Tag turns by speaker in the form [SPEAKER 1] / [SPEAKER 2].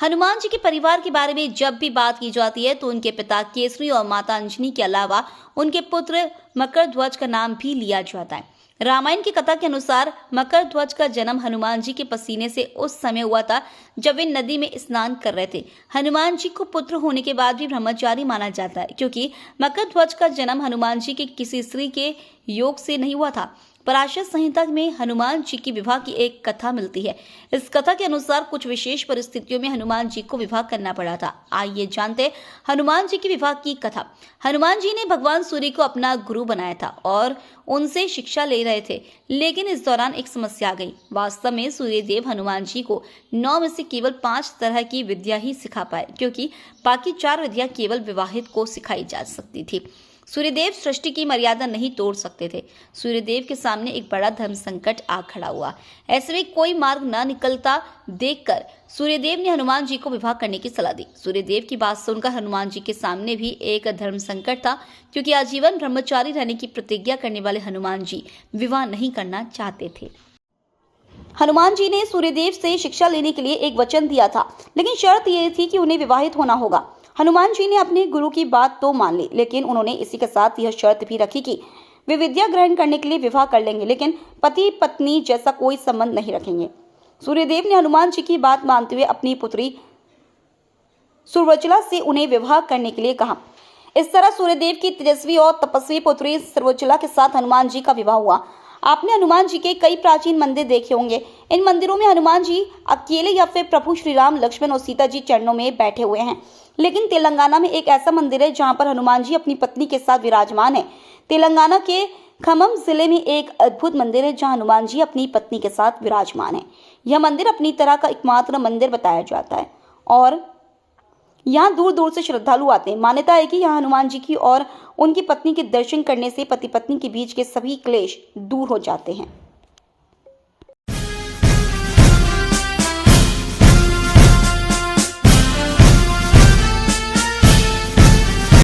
[SPEAKER 1] हनुमान जी के परिवार के बारे में जब भी बात की जाती है तो उनके पिता केसरी और माता अंजनी के अलावा उनके पुत्र मकरध्वज का नाम भी लिया जाता है। रामायण की कथा के अनुसार मकरध्वज का जन्म हनुमान जी के पसीने से उस समय हुआ था जब वे नदी में स्नान कर रहे थे। हनुमान जी को पुत्र होने के बाद भी ब्रह्मचारी माना जाता है क्योंकि मकरध्वज का जन्म हनुमान जी के किसी स्त्री के योग से नहीं हुआ था। पराशर संहिता में हनुमान जी की विवाह की एक कथा मिलती है। इस कथा के अनुसार कुछ विशेष परिस्थितियों में हनुमान जी को विवाह करना पड़ा था। आइए जानते हनुमान जी की विवाह की कथा। हनुमान जी ने भगवान सूर्य को अपना गुरु बनाया था और उनसे शिक्षा ले रहे थे, लेकिन इस दौरान एक समस्या आ गई। वास्तव में सूर्य देव हनुमान जी को 9 में से केवल 5 तरह की विद्या ही सिखा पाए, क्योंकि बाकी 4 विद्या केवल विवाहित को सिखाई जा सकती थी। सूर्यदेव सृष्टि की मर्यादा नहीं तोड़ सकते थे। सूर्यदेव के सामने एक बड़ा धर्म संकट आ खड़ा हुआ। ऐसे में कोई मार्ग न निकलता देखकर सूर्यदेव ने हनुमान जी को विवाह करने की सलाह दी। सूर्यदेव की बात सुनकर हनुमान जी के सामने भी एक धर्म संकट था, क्योंकि आजीवन ब्रह्मचारी रहने की प्रतिज्ञा करने वाले हनुमान जी विवाह नहीं करना चाहते थे। हनुमान जी ने सूर्यदेव से शिक्षा लेने के लिए एक वचन दिया था, लेकिन शर्त यह थी कि उन्हें विवाहित होना होगा। हनुमान जी ने अपने गुरु की बात तो मान ली, लेकिन उन्होंने इसी के साथ यह शर्त भी रखी कि वे विद्या ग्रहण करने के लिए विवाह कर लेंगे, लेकिन पति पत्नी जैसा कोई संबंध नहीं रखेंगे। सूर्यदेव ने हनुमान जी की बात मानते हुए अपनी पुत्री सुरवचला से उन्हें विवाह करने के लिए कहा। इस तरह सूर्यदेव की तेजस्वी और तपस्वी पुत्री सुरवचला के साथ हनुमान जी का विवाह हुआ। आपने हनुमान जी के कई प्राचीन मंदिर देखे होंगे। इन मंदिरों में हनुमान जी अकेले या फिर प्रभु श्री राम, लक्ष्मण और सीता जी चरणों में बैठे हुए हैं। लेकिन तेलंगाना में एक ऐसा मंदिर है जहां पर हनुमान जी अपनी पत्नी के साथ विराजमान है। तेलंगाना के खम्मम जिले में एक अद्भुत मंदिर है जहां हनुमान जी अपनी पत्नी के साथ विराजमान है। यह मंदिर अपनी तरह का एकमात्र मंदिर बताया जाता है और यहाँ दूर दूर से श्रद्धालु आते हैं। मान्यता है कि यहाँ हनुमान जी की और उनकी पत्नी के दर्शन करने से पति पत्नी के बीच के सभी क्लेश दूर हो जाते हैं।